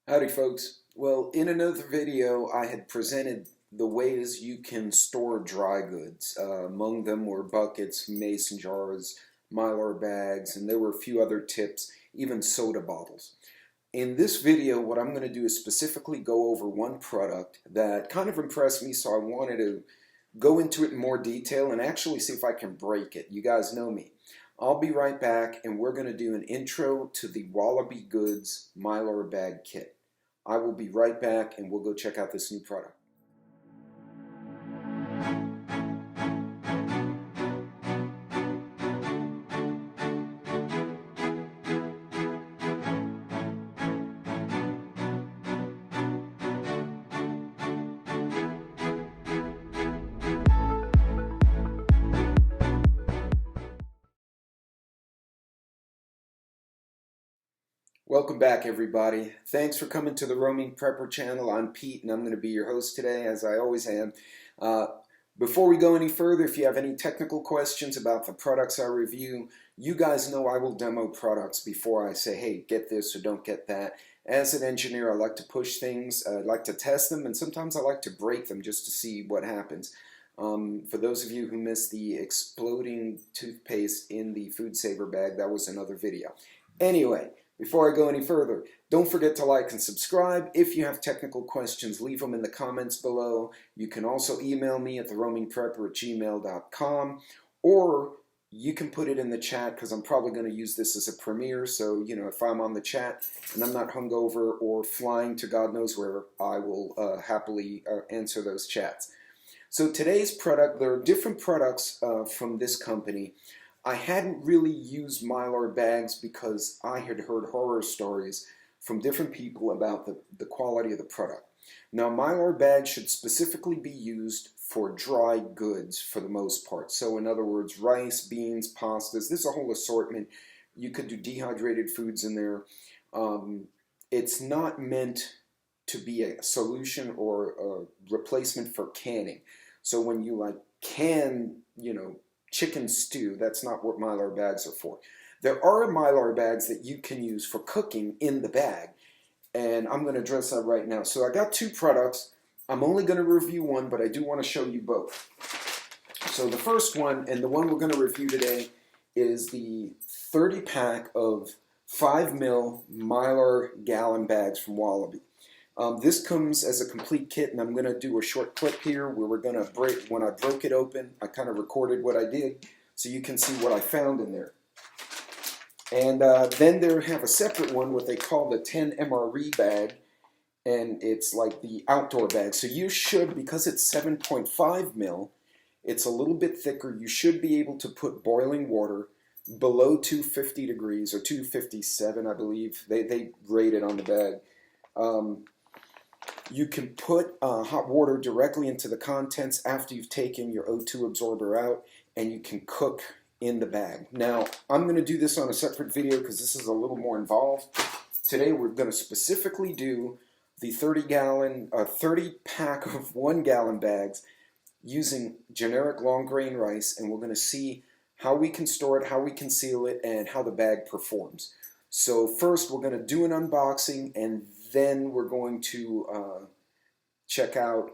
Howdy folks. Well, in another video I had presented the ways you can store dry goods. Among them were buckets, mason jars, mylar bags, and there were a few other tips, even soda bottles. In this video what I'm going to do is specifically go over one product that kind of impressed me, so I wanted to go into it in more detail and actually see if I can break it. You guys know me. I'll be right back and we're going to do an intro to the Wallaby Goods mylar bag kit. I will be right back and we'll go check out this new product. Welcome back everybody. Thanks for coming to the Roaming Prepper channel. I'm Pete and I'm going to be your host today, as I always am. Before we go any further, if you have any technical questions about the products I review, you guys know I will demo products before I say, hey, get this or don't get that. As an engineer, I like to push things, I like to test them, and sometimes I like to break them just to see what happens. For those of you who missed the exploding toothpaste in the foodsaver bag, that was another video. Anyway, before I go any further, don't forget to like and subscribe. If you have technical questions, leave them in the comments below. You can also email me at theroamingprepper@gmail.com, or you can put it in the chat because I'm probably going to use this as a premiere. So, you know, if I'm on the chat and I'm not hungover or flying to God knows where, I will happily answer those chats. So today's product, there are different products from this company. I hadn't really used mylar bags because I had heard horror stories from different people about the quality of the product. Now, mylar bags should specifically be used for dry goods for the most part. So in other words, rice, beans, pastas, there's a whole assortment. You could do dehydrated foods in there. It's not meant to be a solution or a replacement for canning. So when you like can, you know, chicken stew, that's not what mylar bags are for. There are mylar bags that you can use for cooking in the bag, and I'm going to address that right now. So I got two products. I'm only going to review one, but I do want to show you both. So the first one, and the one we're going to review today, is the 30-pack of 5 ml mylar gallon bags from Wallaby. This comes as a complete kit, and I'm going to do a short clip here where we're going to break. When I broke it open, I kind of recorded what I did so you can see what I found in there. And then they have a separate one, what they call the 10 MRE bag, and it's like the outdoor bag. So you should, because it's 7.5 ml, it's a little bit thicker, you should be able to put boiling water below 250 degrees, or 257 I believe. They rate it on the bag. You can put hot water directly into the contents after you've taken your O2 absorber out, and you can cook in the bag. Now, I'm going to do this on a separate video because this is a little more involved. Today we're going to specifically do the 30 pack of 1 gallon bags using generic long grain rice, and we're going to see how we can store it, how we can seal it, and how the bag performs. So first we're going to do an unboxing, and then we're going to check out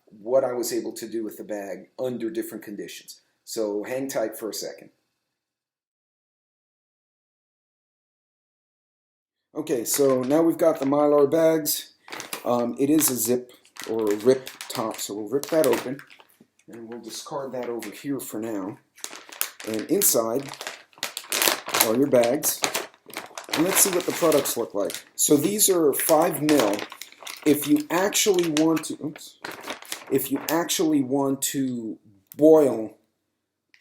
what I was able to do with the bag under different conditions. So hang tight for a second. Okay, so now we've got the mylar bags. It is a zip or a rip top, so we'll rip that open and we'll discard that over here for now. And inside are your bags. And let's see what the products look like. So these are 5 ml. If you actually want to, boil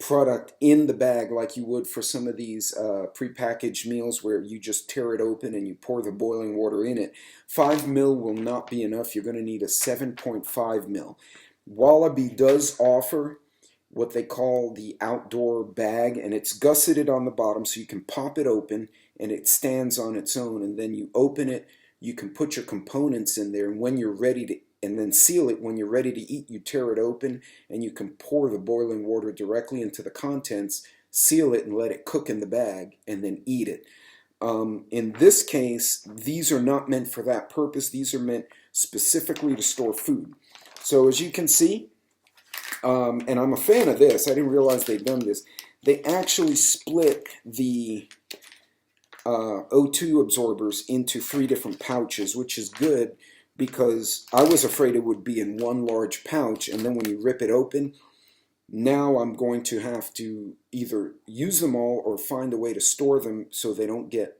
product in the bag like you would for some of these prepackaged meals where you just tear it open and you pour the boiling water in it, 5 ml will not be enough. You're going to need a 7.5 ml. Wallaby does offer what they call the outdoor bag, and it's gusseted on the bottom so you can pop it open and it stands on its own, and then you open it, you can put your components in there, and when you're ready to, and then seal it, when you're ready to eat, you tear it open and you can pour the boiling water directly into the contents, seal it and let it cook in the bag, and then eat it. In this case, these are not meant for that purpose. These are meant specifically to store food. So as you can see, and I'm a fan of this, I didn't realize they'd done this, they actually split the O2 absorbers into 3 different pouches, which is good because I was afraid it would be in one large pouch, and then when you rip it open, now I'm going to have to either use them all or find a way to store them so they don't get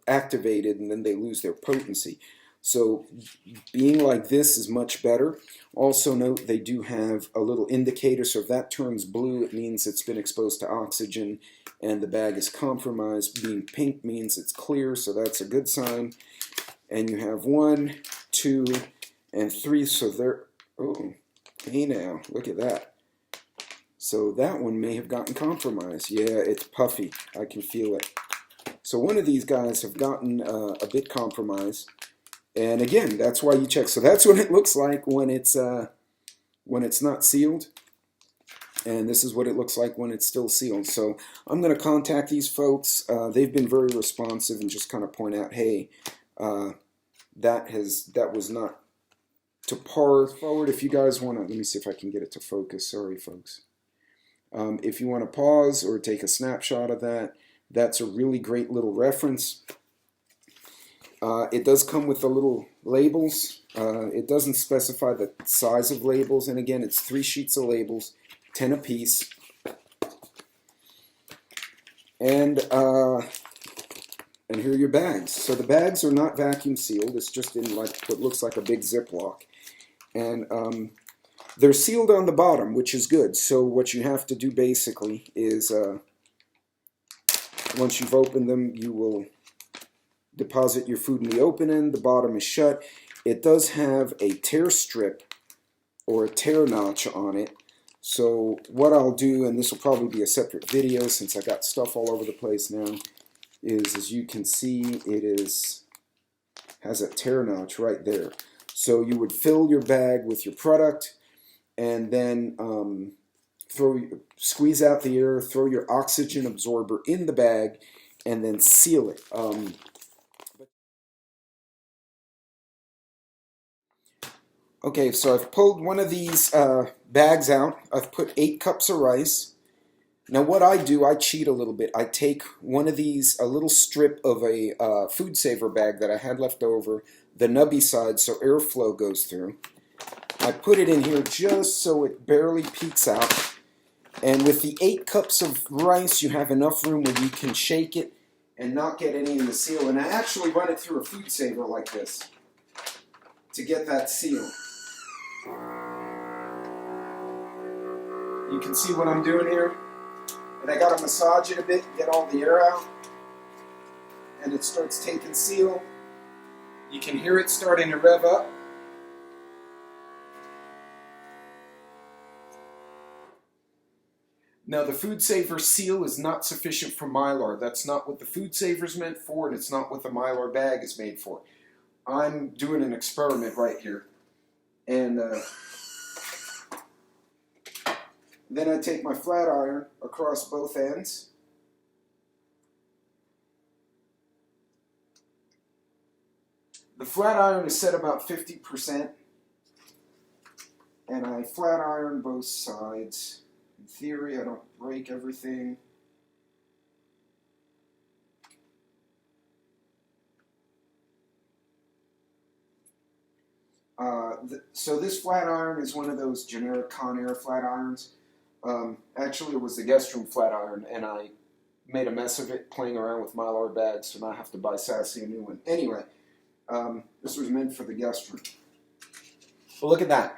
activated and then they lose their potency. So being like this is much better. Also note they do have a little indicator, so if that turns blue it means it's been exposed to oxygen and the bag is compromised. Being pink means it's clear, so that's a good sign. And you have 1, 2, and 3, so they're, oh, hey now, look at that. So that one may have gotten compromised. Yeah, it's puffy, I can feel it. So one of these guys have gotten a bit compromised. And again, that's why you check. So that's what it looks like when it's not sealed. And this is what it looks like when it's still sealed. So I'm going to contact these folks. They've been very responsive and just kind of point out, hey, that was not to par forward. If you guys want to, let me see if I can get it to focus. Sorry, folks. If you want to pause or take a snapshot of that, that's a really great little reference. It does come with the little labels. It doesn't specify the size of labels, and again, it's 3 sheets of labels, 10 a piece. And here are your bags. So the bags are not vacuum sealed. It's just in like what looks like a big Ziploc. And they're sealed on the bottom, which is good. So what you have to do basically is once you've opened them, you will deposit your food in the open end. The bottom is shut. It does have a tear strip or a tear notch on it. So what I'll do, and this will probably be a separate video since I got stuff all over the place now, is as you can see, has a tear notch right there. So you would fill your bag with your product and then squeeze out the air, throw your oxygen absorber in the bag, and then seal it. Okay, so I've pulled one of these bags out. I've put 8 cups of rice. Now what I do, I cheat a little bit. I take one of these, a little strip of a food saver bag that I had left over, the nubby side so airflow goes through. I put it in here just so it barely peeks out. And with the 8 cups of rice, you have enough room where you can shake it and not get any in the seal. And I actually run it through a food saver like this to get that seal. You can see what I'm doing here. And I got to massage it a bit, get all the air out. And it starts taking seal. You can hear it starting to rev up. Now the food saver seal is not sufficient for Mylar. That's not what the food saver is meant for, and it's not what the Mylar bag is made for. I'm doing an experiment right here. And then I take my flat iron across both ends. The flat iron is set about 50%, and I flat iron both sides. In theory, I don't break everything. So this flat iron is one of those generic Conair flat irons. Actually, it was the guest room flat iron, and I made a mess of it playing around with Mylar bags, so now I have to buy Sassy a new one. Anyway, this was meant for the guest room. But look at that.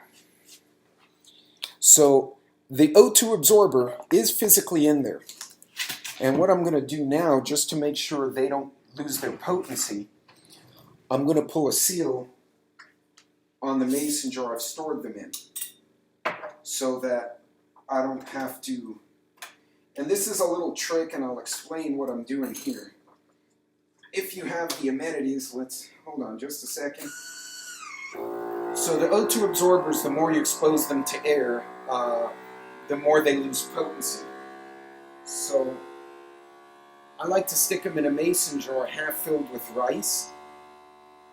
So the O2 absorber is physically in there. And what I'm going to do now, just to make sure they don't lose their potency, I'm going to pull a seal on the mason jar I've stored them in, so that I don't have to, and this is a little trick and I'll explain what I'm doing here. If you have the amenities, hold on just a second. So the O2 absorbers, the more you expose them to air, the more they lose potency. So I like to stick them in a mason jar half filled with rice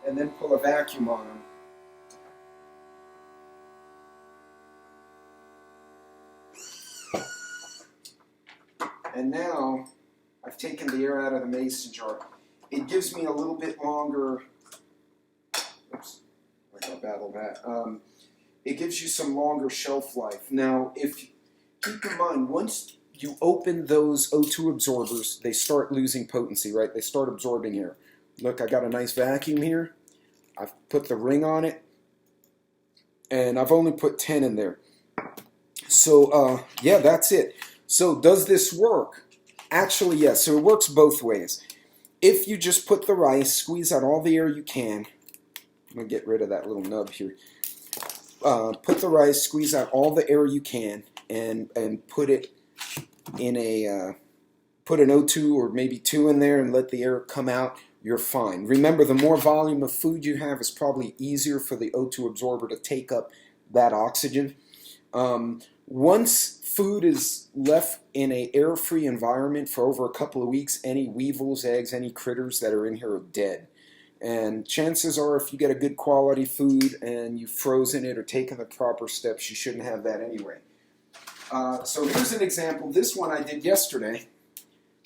and then pull a vacuum on them. And now I've taken the air out of the mason jar. It gives me a little bit longer, oops, I gotta battle that. It gives you some longer shelf life. Now, keep in mind, once you open those O2 absorbers, they start losing potency, right? They start absorbing air. Look, I got a nice vacuum here. I've put the ring on it, and I've only put 10 in there. So, yeah, that's it. So, does this work? Actually, yes. So, it works both ways. If you just put the rice, squeeze out all the air you can. I'm going to get rid of that little nub here. Put the rice, squeeze out all the air you can, and put it in a put an O2 or maybe 2 in there and let the air come out. You're fine. Remember, the more volume of food you have is probably easier for the O2 absorber to take up that oxygen. Once food is left in an air-free environment for over a couple of weeks, any weevils, eggs, any critters that are in here are dead. And chances are, if you get a good quality food and you've frozen it or taken the proper steps, you shouldn't have that anyway. So here's an example. This one I did yesterday,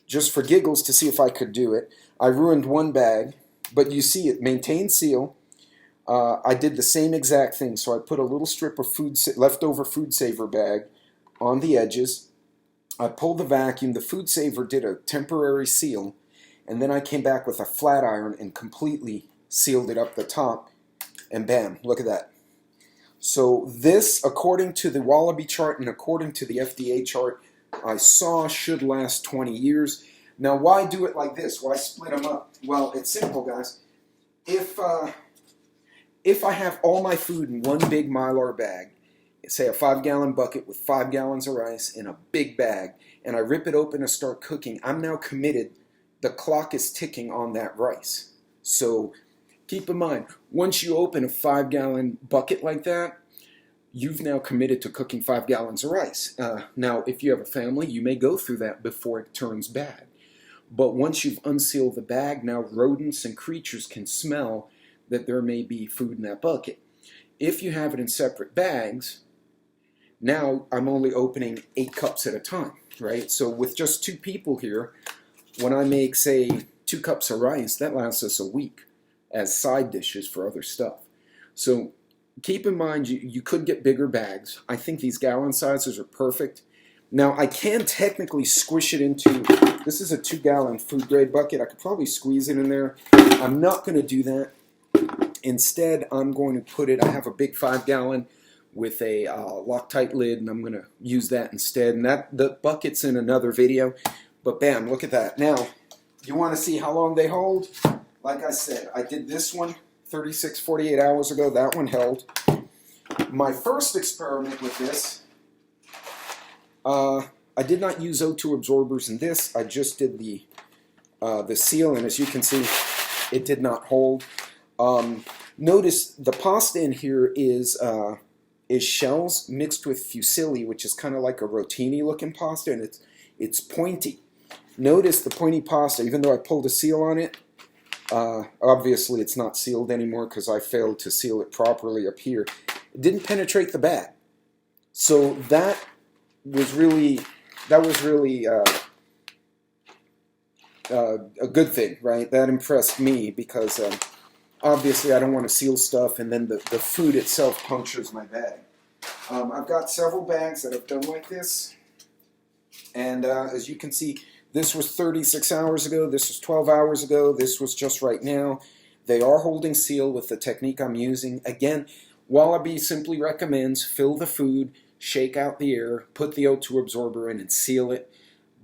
just for giggles to see if I could do it. I ruined one bag, but you see it maintained seal. I did the same exact thing. So I put a little strip of leftover food saver bag on the edges. I pulled the vacuum. The food saver did a temporary seal. And then I came back with a flat iron and completely sealed it up the top. And bam, look at that. So this, according to the Wallaby chart and according to the FDA chart, I saw should last 20 years. Now, why do it like this? Why split them up? Well, it's simple, guys. If I have all my food in one big Mylar bag, say a 5-gallon bucket with 5 gallons of rice in a big bag, and I rip it open and start cooking, I'm now committed. The clock is ticking on that rice. So keep in mind, once you open a 5-gallon bucket like that, you've now committed to cooking 5 gallons of rice. Now, if you have a family, you may go through that before it turns bad. But once you've unsealed the bag, now rodents and creatures can smell that there may be food in that bucket. If you have it in separate bags, now I'm only opening 8 cups at a time, right? So with just 2 people here, when I make, say, 2 cups of rice, that lasts us a week as side dishes for other stuff. So keep in mind, you could get bigger bags. I think these gallon sizes are perfect. Now, I can technically squish it into, this is a 2-gallon food grade bucket. I could probably squeeze it in there. I'm not going to do that. Instead, I'm going to put it, I have a big 5-gallon with a Loctite lid, and I'm going to use that instead. And the bucket's in another video. But bam, look at that. Now, you want to see how long they hold? Like I said, I did this one 36, 48 hours ago. That one held. My first experiment with this, I did not use O2 absorbers in this. I just did the seal, and as you can see, it did not hold. Notice the pasta in here is shells mixed with fusilli, which is kind of like a rotini looking pasta, and it's pointy. Notice the pointy pasta, even though I pulled a seal on it, obviously it's not sealed anymore because I failed to seal it properly up here. It didn't penetrate the bag. So that was really a good thing, right? That impressed me because obviously I don't want to seal stuff and then the food itself punctures my bag. I've got several bags that I've done like this, and as you can see, this was 36 hours ago, this was 12 hours ago, this was just right now. They are holding seal with the technique I'm using. Again, Wallaby simply recommends fill the food, shake out the air, put the O2 absorber in and seal it.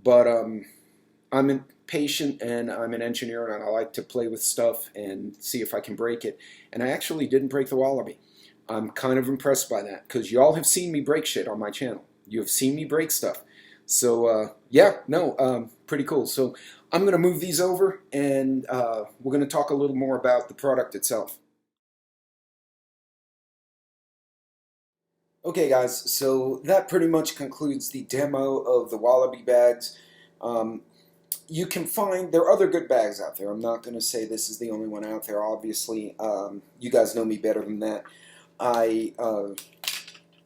But I'm impatient and I'm an engineer and I like to play with stuff and see if I can break it. And I actually didn't break the Wallaby. I'm kind of impressed by that because y'all have seen me break shit on my channel. You have seen me break stuff. So yeah, no, pretty cool. So I'm going to move these over and we're going to talk a little more about the product itself. Okay guys, so that pretty much concludes the demo of the Wallaby bags. you can find, there are other good bags out there. I'm not going to say this is the only one out there, obviously. You guys know me better than that. I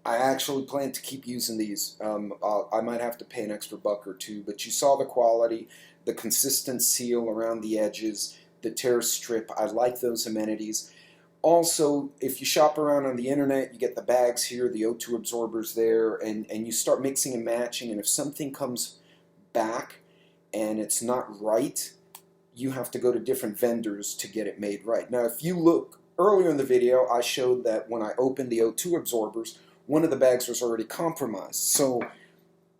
actually plan to keep using these. I might have to pay an extra buck or two, but you saw the quality, the consistent seal around the edges, the tear strip. I like those amenities. Also, if you shop around on the internet, you get the bags here, the O2 absorbers there, and you start mixing and matching, and if something comes back and it's not right, you have to go to different vendors to get it made right. Now, if you look earlier in the video, I showed that when I opened the O2 absorbers, one of the bags was already compromised. So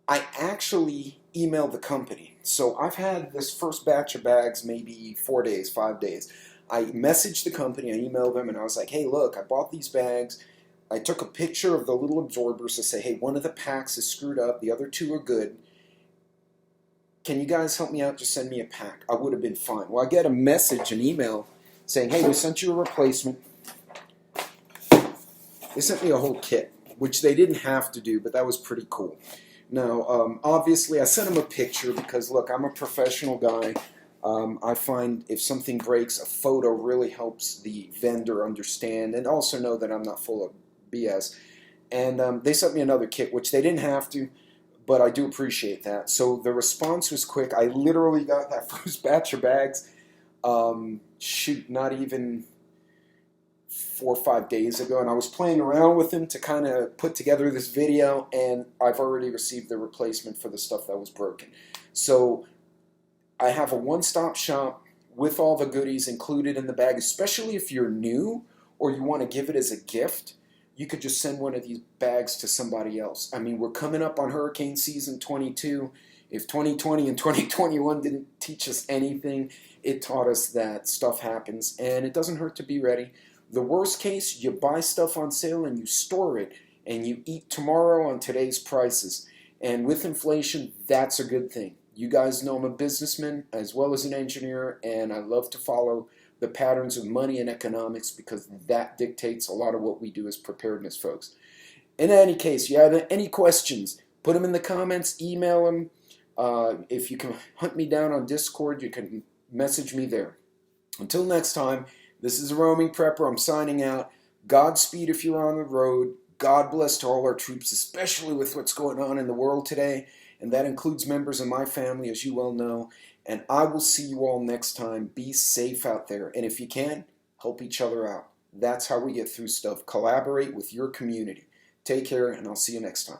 I actually emailed the company. So I've had this first batch of bags maybe 4 days, 5 days. I messaged the company, I emailed them, and I was like, hey, look, I bought these bags. I took a picture of the little absorbers to say, hey, one of the packs is screwed up, the other two are good. Can you guys help me out? Just send me a pack. I would have been fine. Well, I get a message, an email, saying, hey, we sent you a replacement. They sent me a whole kit, which they didn't have to do, but that was pretty cool. Now, obviously, I sent them a picture because, look, I'm a professional guy. I find if something breaks, a photo really helps the vendor understand and also know that I'm not full of BS. And they sent me another kit, which they didn't have to, but I do appreciate that. So the response was quick. I literally got that first batch of bags, shoot, not even 4 or 5 days ago, and I was playing around with them to kind of put together this video, and I've already received the replacement for the stuff that was broken. So I have a one-stop shop with all the goodies included in the bag, especially if you're new or you want to give it as a gift. You could just send one of these bags to somebody else. I mean, we're coming up on hurricane season 22. If 2020 and 2021 didn't teach us anything, it taught us that stuff happens, and it doesn't hurt to be ready. The worst case, you buy stuff on sale and you store it, and you eat tomorrow on today's prices. And with inflation, that's a good thing. You guys know I'm a businessman as well as an engineer, and I love to follow the patterns of money and economics because that dictates a lot of what we do as preparedness folks. In any case, you have any questions, put them in the comments, email them. If you can hunt me down on Discord, you can message me there. Until next time, this is a Roaming Prepper. I'm signing out. Godspeed if you're on the road. God bless to all our troops, especially with what's going on in the world today. And that includes members of my family, as you well know. And I will see you all next time. Be safe out there. And if you can, help each other out. That's how we get through stuff. Collaborate with your community. Take care, and I'll see you next time.